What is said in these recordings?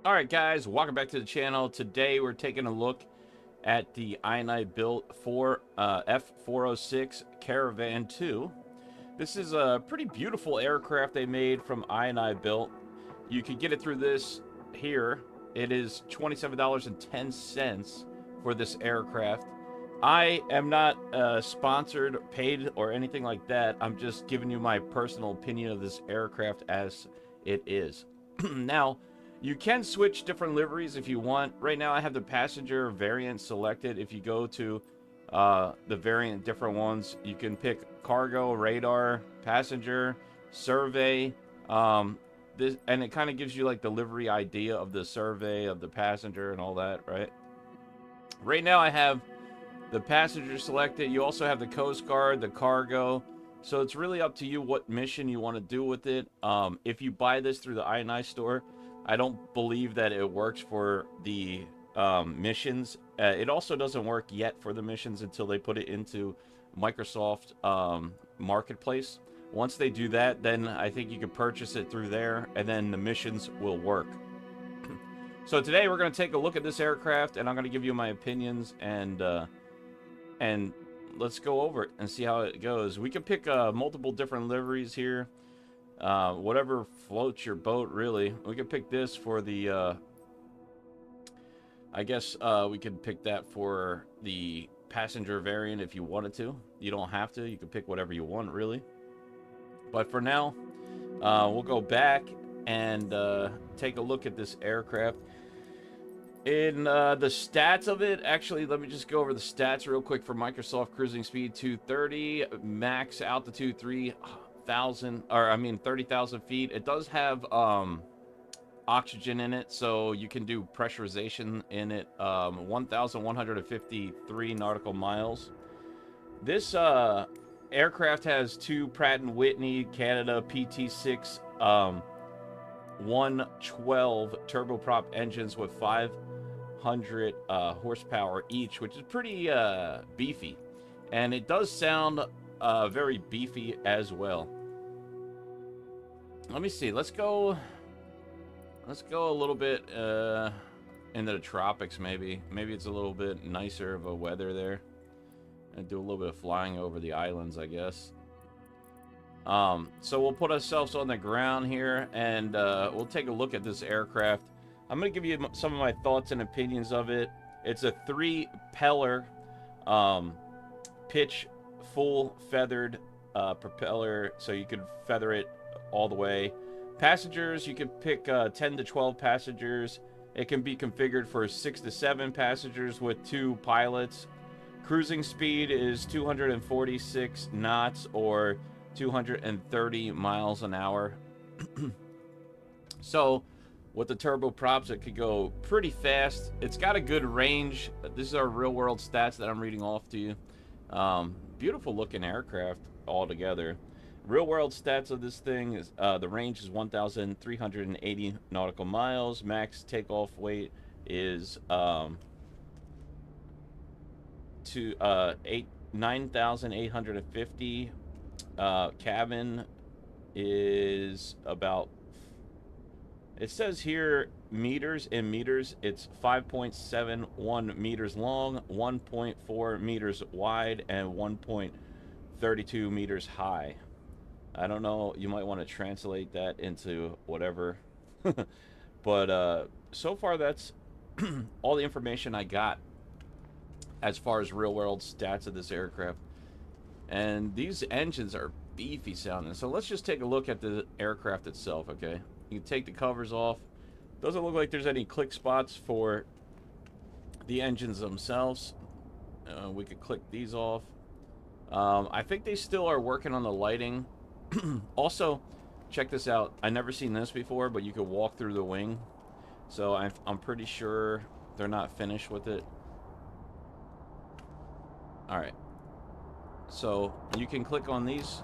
Alright guys, welcome back to the channel. Today we're taking a look at the Inibuilds F406 Caravan 2. This is a pretty beautiful aircraft they made from Inibuilds. You can get it through this here. It is $27.10 for this aircraft. I am not sponsored, paid, or anything like that. I'm just giving you my personal opinion of this aircraft as it is. Now, you can switch different liveries if you want. Right now I have the passenger variant selected. If you go to the variant different ones, you can pick cargo, radar, passenger, survey. And it kind of gives you like the livery idea of the survey, of the passenger and all that, right? Right now I have the passenger selected. You also have the Coast Guard, the cargo. So it's really up to you what mission you want to do with it. If you buy this through the INI store, I don't believe that it works for the missions. It also doesn't work yet for the missions until they put it into Microsoft Marketplace. Once they do that, then I think you can purchase it through there, and then the missions will work. So today we're going to take a look at this aircraft, and I'm going to give you my opinions, and let's go over it and see how it goes. We can pick multiple different liveries here. Whatever floats your boat, really. We could pick this for the I guess we could pick that for the passenger variant if you wanted to. You don't have to. You can pick whatever you want, really. But for now, we'll go back and take a look at this aircraft. In the stats of it, actually, let me just go over the stats real quick. For Microsoft, cruising speed 230, max altitude 30,000 feet. It does have oxygen in it, so you can do pressurization in it. 1,153 nautical miles. This aircraft has two Pratt & Whitney Canada PT6 112 turboprop engines with 500 horsepower each, which is pretty beefy, and it does sound very beefy as well. Let me see. Let's go a little bit into the tropics, maybe. Maybe it's a little bit nicer of a weather there. And do a little bit of flying over the islands, I guess. So we'll put ourselves on the ground here, and we'll take a look at this aircraft. I'm going to give you some of my thoughts and opinions of it. It's a 3-propeller pitch full feathered propeller, so you could feather it all the way. Passengers, you could pick 10 to 12 passengers. It can be configured for 6 to 7 passengers with 2 pilots. Cruising speed is 246 knots or 230 miles an hour. So with the turboprops, it could go pretty fast. It's got a good range. These are real world stats that I'm reading off to you. Beautiful looking aircraft altogether. Real world stats of this thing is the range is 1,380 nautical miles. Max takeoff weight is 9,850. Cabin is about, it says here meters. In meters, it's 5.71 meters long, 1.4 meters wide, and 1.32 meters high. I don't know, you might want to translate that into whatever. But so far that's all the information I got as far as real world stats of this aircraft. And these engines are beefy sounding. So let's just take a look at the aircraft itself, okay? You can take the covers off. Doesn't look like there's any click spots for the engines themselves. We could click these off. I think they still are working on the lighting. Also, check this out. I never seen this before, but you could walk through the wing. So I'm pretty sure they're not finished with it. Alright. So you can click on these.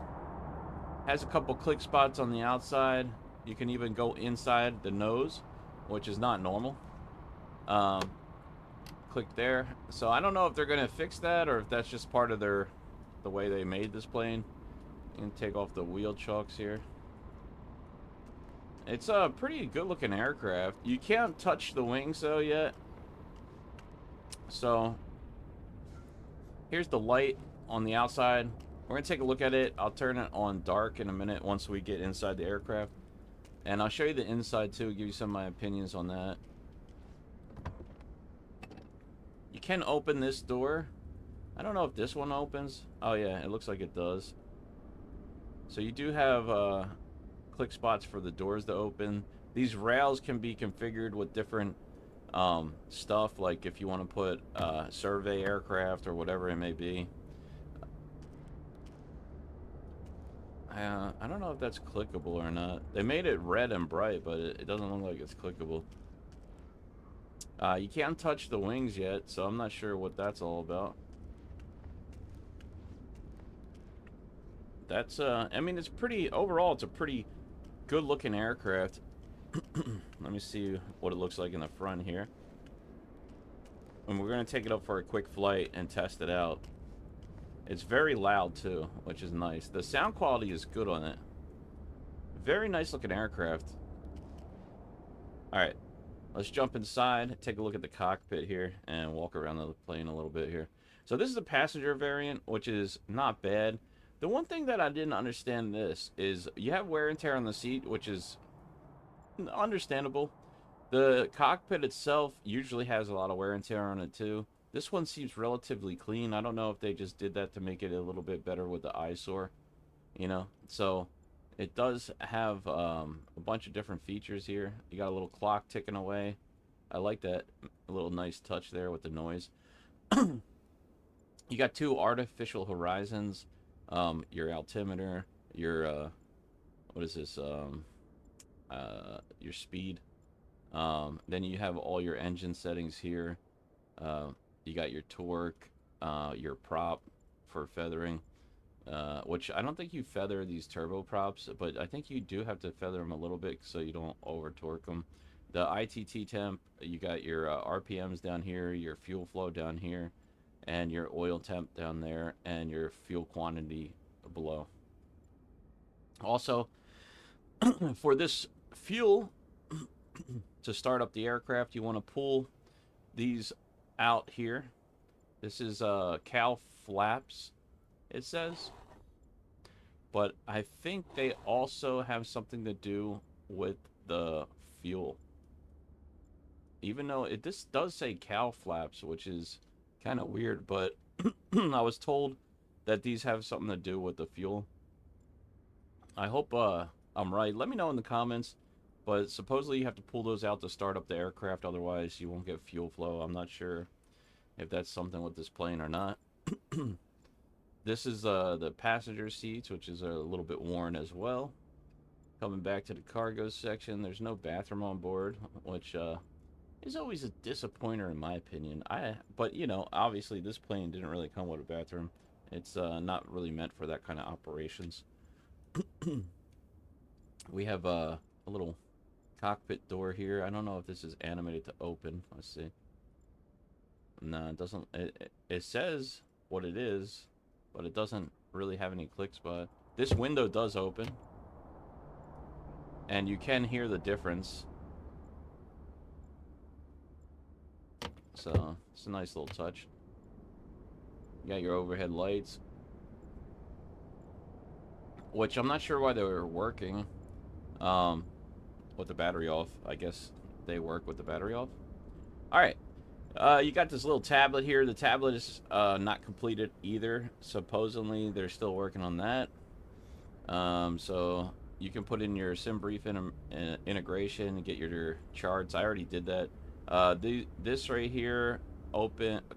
Has a couple click spots on the outside. You can even go inside the nose, which is not normal. Click there. So I don't know if they're going to fix that or if that's just part of the way they made this plane. You can take off the wheel chocks here. It's a pretty good looking aircraft. You can't touch the wings though yet. So here's the light on the outside. We're gonna take a look at it. I'll turn it on dark in a minute once we get inside the aircraft. And I'll show you the inside too, give you some of my opinions on that. You can open this door. I don't know if this one opens. Oh yeah, it looks like it does. So you do have click spots for the doors to open. These rails can be configured with different stuff, like if you want to put survey aircraft or whatever it may be. I don't know if that's clickable or not. They made it red and bright, but it doesn't look like it's clickable. You can't touch the wings yet, so I'm not sure what that's all about. That's, I mean, it's pretty, overall, it's a pretty good looking aircraft. Let me see what it looks like in the front here. And we're going to take it up for a quick flight and test it out. It's very loud too, which is nice. The sound quality is good on it. Very nice looking aircraft. Alright, let's jump inside, take a look at the cockpit here, and walk around the plane a little bit here. So this is the passenger variant, which is not bad. The one thing that I didn't understand this is you have wear and tear on the seat, which is understandable. The cockpit itself usually has a lot of wear and tear on it too. This one seems relatively clean. I don't know if they just did that to make it a little bit better with the eyesore, you know. So it does have a bunch of different features here. You got a little clock ticking away. I like that, a little nice touch there with the noise. You got two artificial horizons, your altimeter, your what is this? Your speed. Then you have all your engine settings here. You got your torque, your prop for feathering, which I don't think you feather these turboprops, but I think you do have to feather them a little bit so you don't over torque them. The ITT temp, you got your RPMs down here, your fuel flow down here, and your oil temp down there, and your fuel quantity below. Also, for this fuel, to start up the aircraft, you want to pull these out here. This is cow flaps, it says, but I think they also have something to do with the fuel, even though this does say cow flaps, which is kind of weird, but I was told that these have something to do with the fuel. I hope I'm right. Let me know in the comments. But supposedly you have to pull those out to start up the aircraft, otherwise you won't get fuel flow. I'm not sure if that's something with this plane or not. This is the passenger seats, which is a little bit worn as well. Coming back to the cargo section, there's no bathroom on board, which is always a disappointer in my opinion. But you know, obviously this plane didn't really come with a bathroom. It's not really meant for that kind of operations. We have a little cockpit door here. I don't know if this is animated to open. Let's see. No, it doesn't. It says what it is, but it doesn't really have any click spot. This window does open, and you can hear the difference. So it's a nice little touch. You got your overhead lights, which I'm not sure why they were working. With the battery off. I guess they work with the battery off. Alright. You got this little tablet here. The tablet is not completed either. Supposedly, they're still working on that. So you can put in your SimBrief integration and get your charts. I already did that. This right here,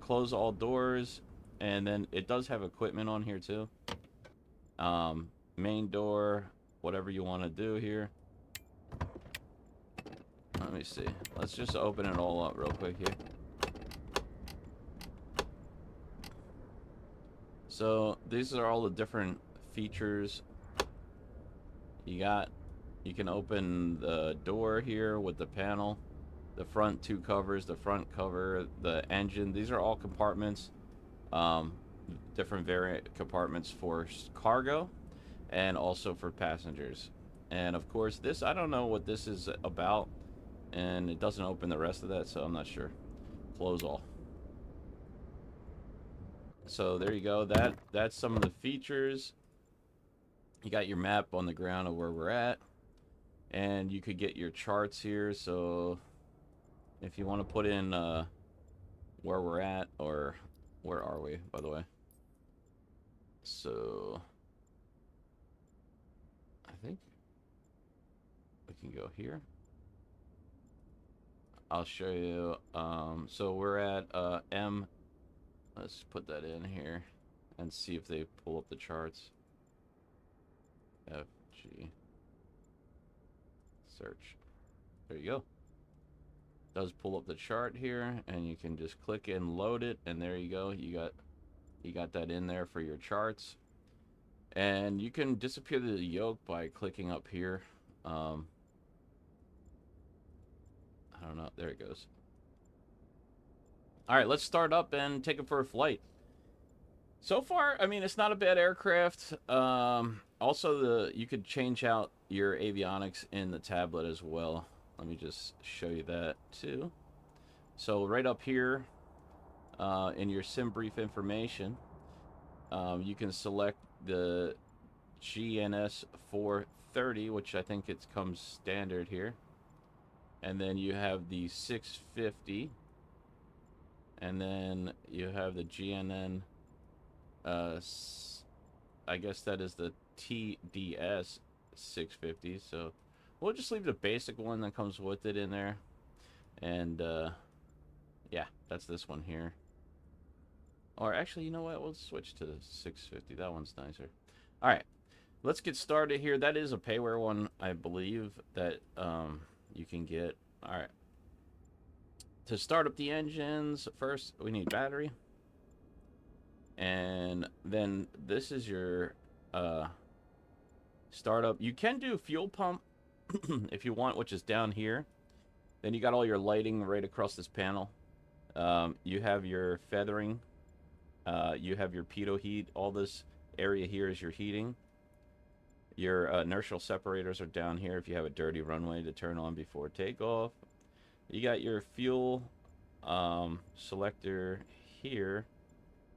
close all doors, and then it does have equipment on here too. Main door, whatever you want to do here. Let me see. Let's just open it all up real quick here. So these are all the different features you got. You can open the door here with the panel, the front two covers, the front cover, the engine. These are all compartments, different variant compartments for cargo and also for passengers. And of course, this, I don't know what this is about, and it doesn't open the rest of that, so I'm not sure. Close all. So there you go. That's some of the features. You got your map on the ground of where we're at, and you could get your charts here. So if you want to put in where we're at, or where are we, by the way? So I think we can go here. I'll show you. So we're at M. Let's put that in here and see if they pull up the charts. FG. Search. There you go. Does pull up the chart here, and you can just click and load it, and there you go. You got that in there for your charts. And you can disappear the yoke by clicking up here. I don't know. There it goes. All right, let's start up and take it for a flight. So far, I mean, it's not a bad aircraft. Also, you could change out your avionics in the tablet as well. Let me just show you that too. So right up here in your sim brief information, you can select the GNS 430, which I think it comes standard here. And then you have the 650. And then you have the GNN, I guess that is the TDS 650. So we'll just leave the basic one that comes with it in there. And yeah, that's this one here. Or actually, you know what? We'll switch to the 650. That one's nicer. All right, let's get started here. That is a payware one, I believe, that you can get. All right. To start up the engines, first we need battery. And then this is your startup. You can do fuel pump if you want, which is down here. Then you got all your lighting right across this panel. You have your feathering. You have your pitot heat. All this area here is your heating. Your inertial separators are down here if you have a dirty runway to turn on before takeoff. You got your fuel selector here.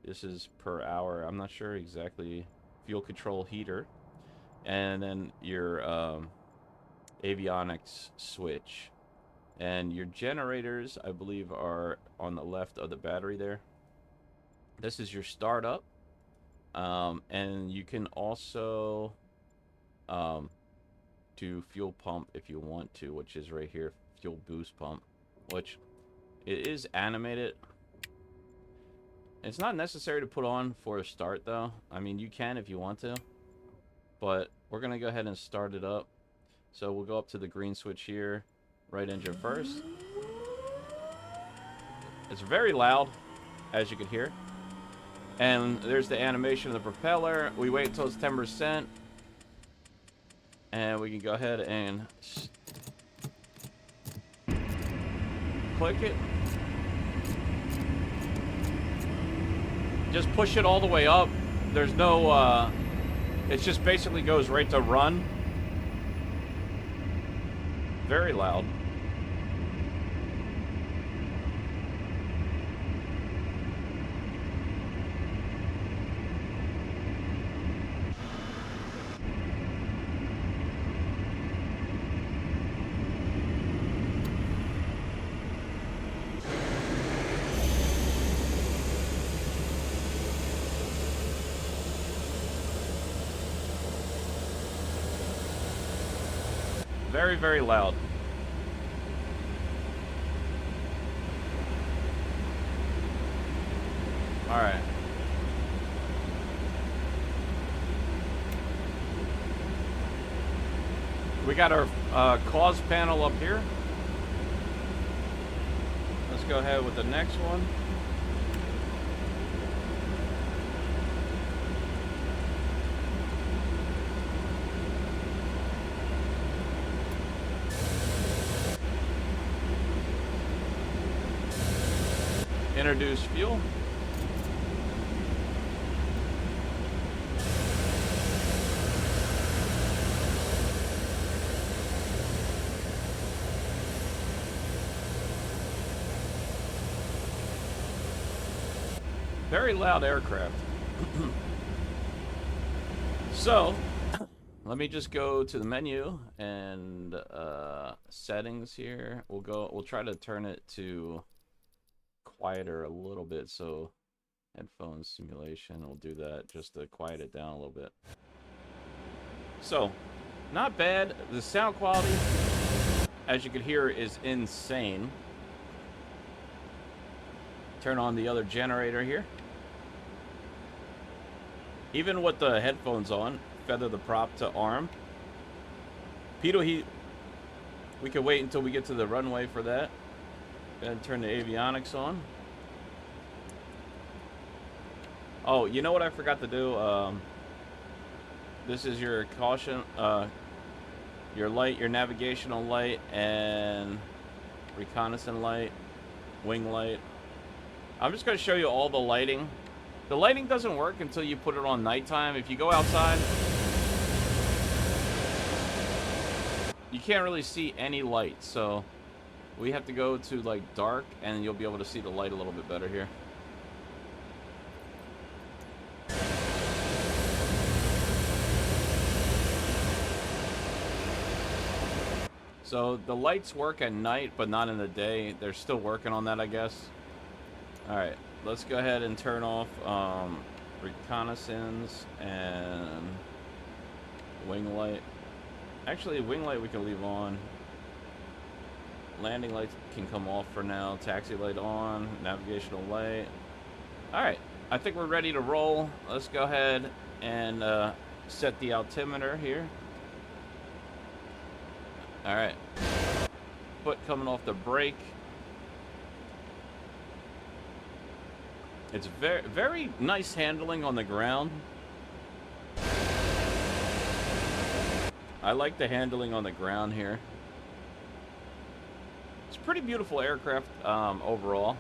This is per hour. I'm not sure exactly. Fuel control heater. And then your avionics switch. And your generators, I believe, are on the left of the battery there. This is your startup. And you can also do fuel pump if you want to, which is right here. Fuel boost pump, which it is animated. It's not necessary to put on for a start though. I mean, you can if you want to, but we're gonna go ahead and start it up. So we'll go up to the green switch here, right engine first. It's very loud, as you can hear. And there's the animation of the propeller. We wait until it's 10%, and we can go ahead and click it. Just push it all the way up. There's no, it just basically goes right to run. Very loud. Very, very loud. All right. We got our cause panel up here. Let's go ahead with the next one. Introduce fuel. Very loud aircraft. So, let me just go to the menu and settings here. We'll try to turn it to quieter a little bit. So, headphones simulation, we'll do that just to quiet it down a little bit. So, not bad. The sound quality, as you can hear, is insane. Turn on the other generator here. Even with the headphones on, feather the prop to arm. Pitot heat, we can wait until we get to the runway for that. And turn the avionics on. Oh, you know what I forgot to do? This is your caution, your light, your navigational light, and reconnaissance light, wing light. I'm just going to show you all the lighting. The lighting doesn't work until you put it on nighttime. If you go outside, you can't really see any light. So we have to go to like dark, and you'll be able to see the light a little bit better here. So the lights work at night, but not in the day. They're still working on that, I guess. All right. Let's go ahead and turn off reconnaissance and wing light. Actually, wing light we can leave on. Landing lights can come off for now. Taxi light on. Navigational light. All right. I think we're ready to roll. Let's go ahead and set the altimeter here. All right. Foot coming off the brake. It's very, very nice handling on the ground. I like the handling on the ground here. It's a pretty beautiful aircraft overall.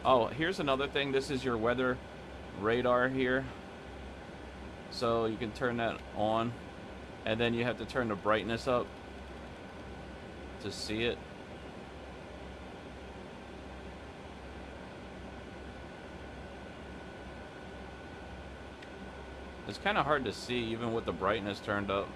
Oh, here's another thing. This is your weather radar here. So you can turn that on. And then you have to turn the brightness up to see it. It's kind of hard to see even with the brightness turned up.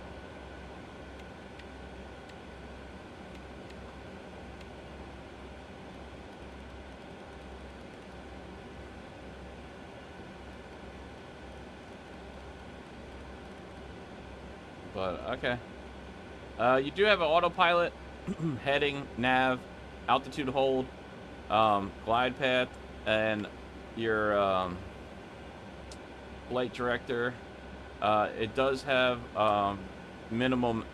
But, okay. You do have an autopilot, heading, nav, altitude hold, glide path, and your flight director. It does have minimum.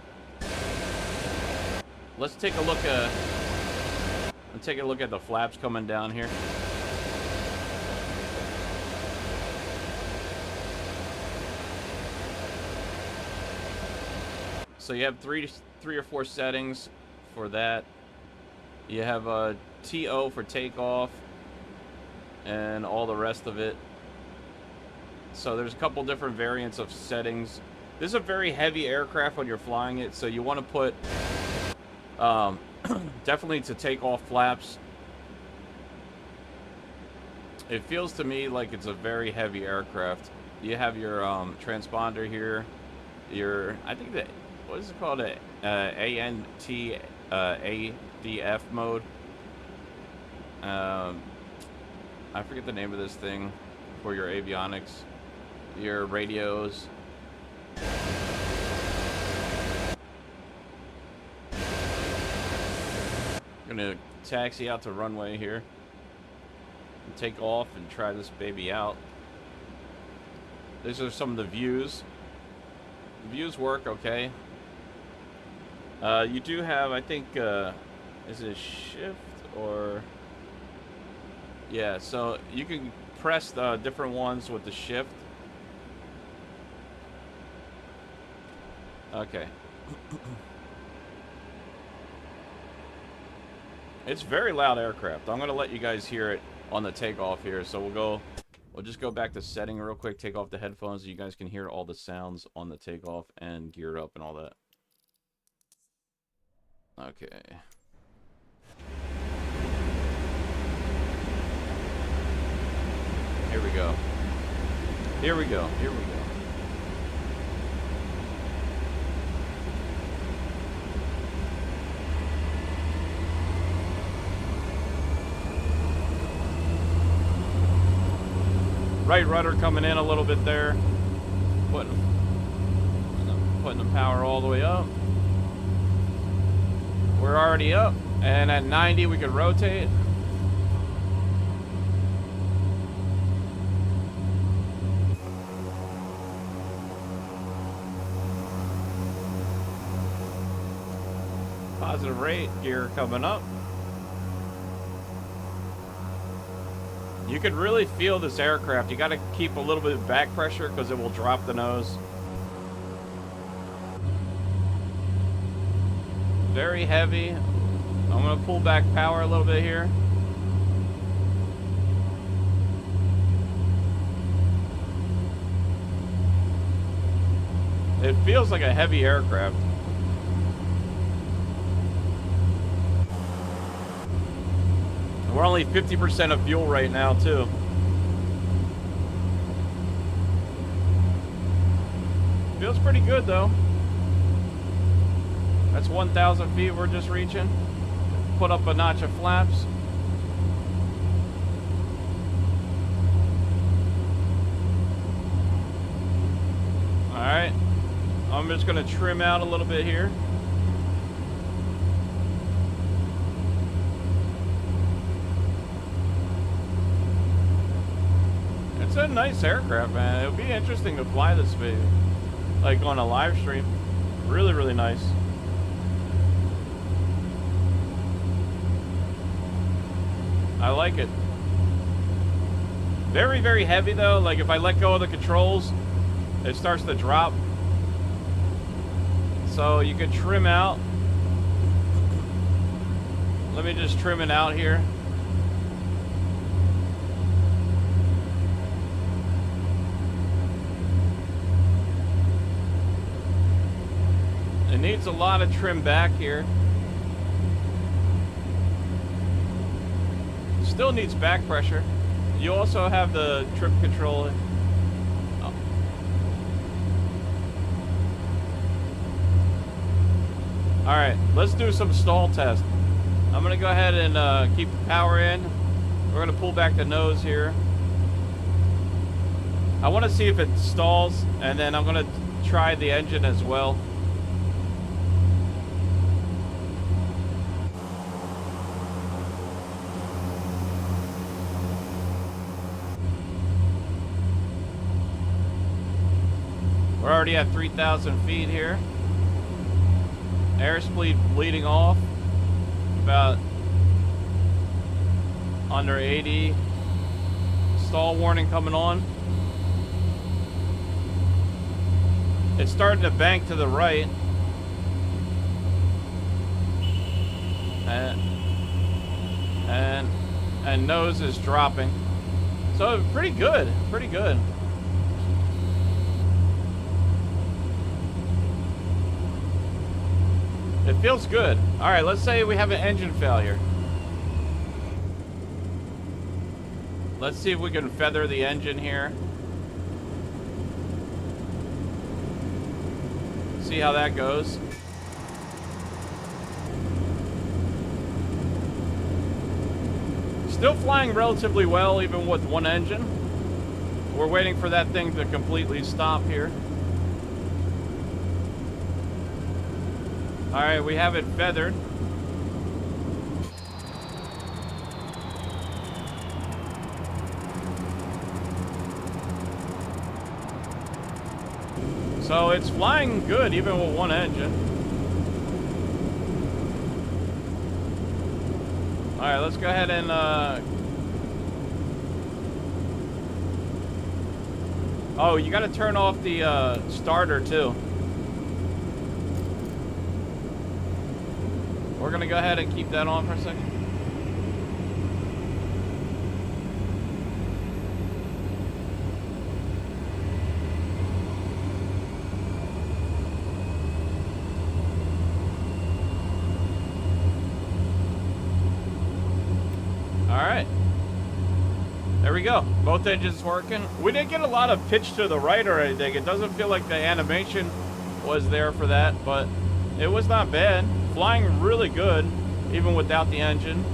Let's take a look at the flaps coming down here. So you have three or four settings for that. You have a TO for takeoff and all the rest of it. So there's a couple different variants of settings. This is a very heavy aircraft when you're flying it, so you want to put definitely to take off flaps. It feels to me like it's a very heavy aircraft. You have your transponder here. Your, I think that, what is it called? ANT ADF mode. I forget the name of this thing for your avionics. Your radios. Gonna taxi out to runway here and take off and try this baby out. These are some of the views. The views work okay. You do have, I think, is it shift or? Yeah, so you can press the different ones with the shift. Okay. It's very loud aircraft. I'm gonna let you guys hear it on the takeoff here. So we'll just go back to setting real quick, take off the headphones so you guys can hear all the sounds on the takeoff and gear up and all that. Okay. Here we go. Here we go. Here we go. Right rudder coming in a little bit there. Putting the power all the way up. We're already up. And at 90 we could rotate. Positive rate, gear coming up. You could really feel this aircraft. You got to keep a little bit of back pressure because it will drop the nose. Very heavy. I'm going to pull back power a little bit here. It feels like a heavy aircraft. We're only 50% of fuel right now, too. Feels pretty good, though. That's 1,000 feet we're just reaching. Put up a notch of flaps. Alright. I'm just going to trim out a little bit here. It's a nice aircraft, man. It'll be interesting to fly this baby, like on a live stream. Really, really nice. I like it. Very, very heavy though. Like if I let go of the controls, it starts to drop. So you could trim out. Let me just trim it out here. It needs a lot of trim back here. Still needs back pressure. You also have the trip control. Oh. Alright, let's do some stall test. I'm going to go ahead and keep the power in. We're going to pull back the nose here. I want to see if it stalls, and then I'm going to try the engine as well. We're already at 3,000 feet here. Airspeed bleeding off. About under 80. Stall warning coming on. It's starting to bank to the right. And nose is dropping. So pretty good, pretty good. It feels good. All right, let's say we have an engine failure. Let's see if we can feather the engine here. See how that goes. Still flying relatively well, even with one engine. We're waiting for that thing to completely stop here. All right, we have it feathered. So it's flying good even with one engine. All right, let's go ahead and oh, you got to turn off the starter too. We're gonna go ahead and keep that on for a second. All right. There we go. Both engines working. We didn't get a lot of pitch to the right or anything. It doesn't feel like the animation was there for that, but it was not bad. Flying really good, even without the engine.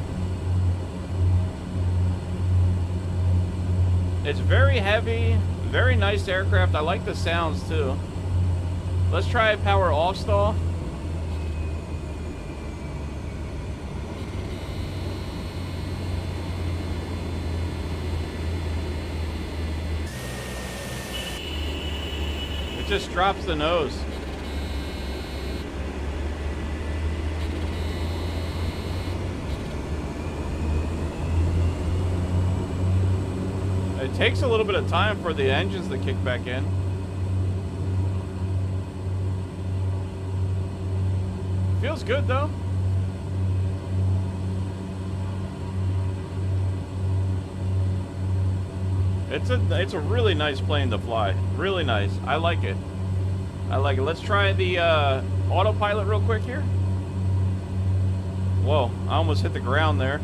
It's very heavy, very nice aircraft. I like the sounds too. Let's try power off stall. It just drops the nose. It takes a little bit of time for the engines to kick back in. Feels good though. It's a really nice plane to fly. Really nice. I like it. I like it. Let's try the autopilot real quick here. Whoa, I almost hit the ground there.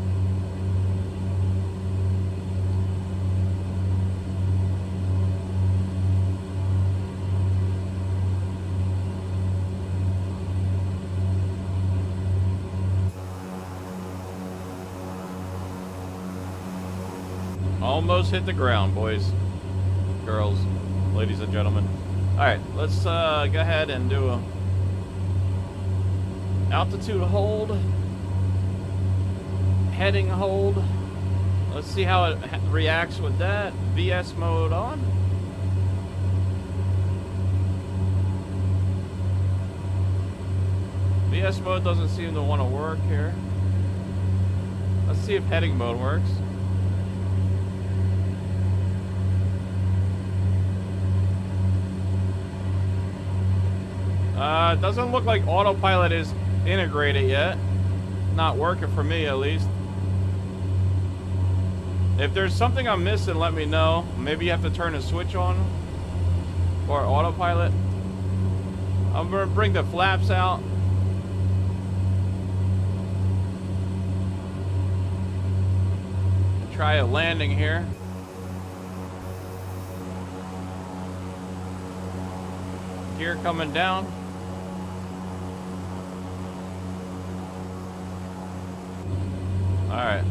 Almost hit the ground, boys, girls, ladies and gentlemen. All right, let's go ahead and do a altitude hold, heading hold. Let's see how it reacts with that. VS mode on. VS mode doesn't seem to want to work here. Let's see if heading mode works. It doesn't look like autopilot is integrated yet. Not working for me, at least. If there's something I'm missing, let me know. Maybe you have to turn a switch on for autopilot. I'm gonna bring the flaps out. Try a landing here. Gear coming down. All right.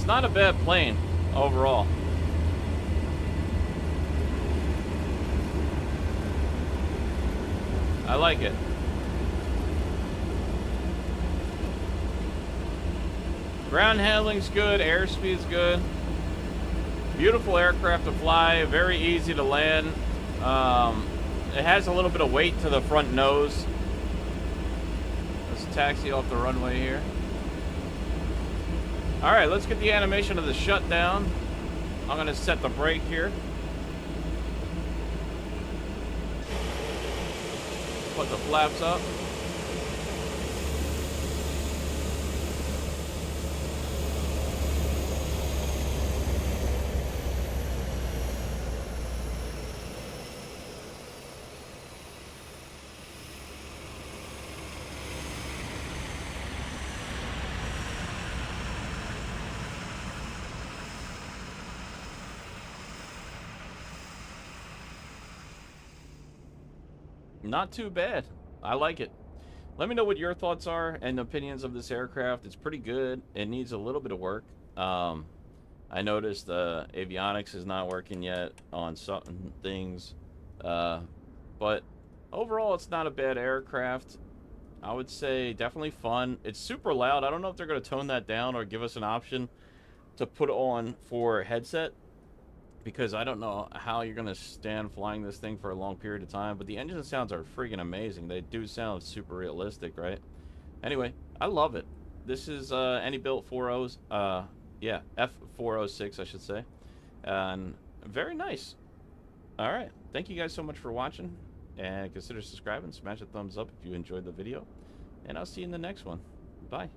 Not a bad plane overall. I like it. Ground handling's good, airspeed's good. Beautiful aircraft to fly, very easy to land. It has a little bit of weight to the front nose. Let's taxi off the runway here. All right, let's get the animation of the shutdown. I'm gonna set the brake here. Put the flaps up. Not too bad. I like it. Let me know what your thoughts are and opinions of this aircraft. It's pretty good. It needs a little bit of work. I noticed the avionics is not working yet on certain things. But overall, it's not a bad aircraft. I would say definitely fun. It's super loud. I don't know if they're going to tone that down or give us an option to put on for headset. because I don't know how you're going to stand flying this thing for a long period of time, but the engine sounds are freaking amazing. They do sound super realistic, right? Anyway, I love it. This is Inibuild 40, yeah, F406, I should say. And very nice. All right. Thank you guys so much for watching. And consider subscribing. Smash a thumbs up if you enjoyed the video. And I'll see you in the next one. Bye.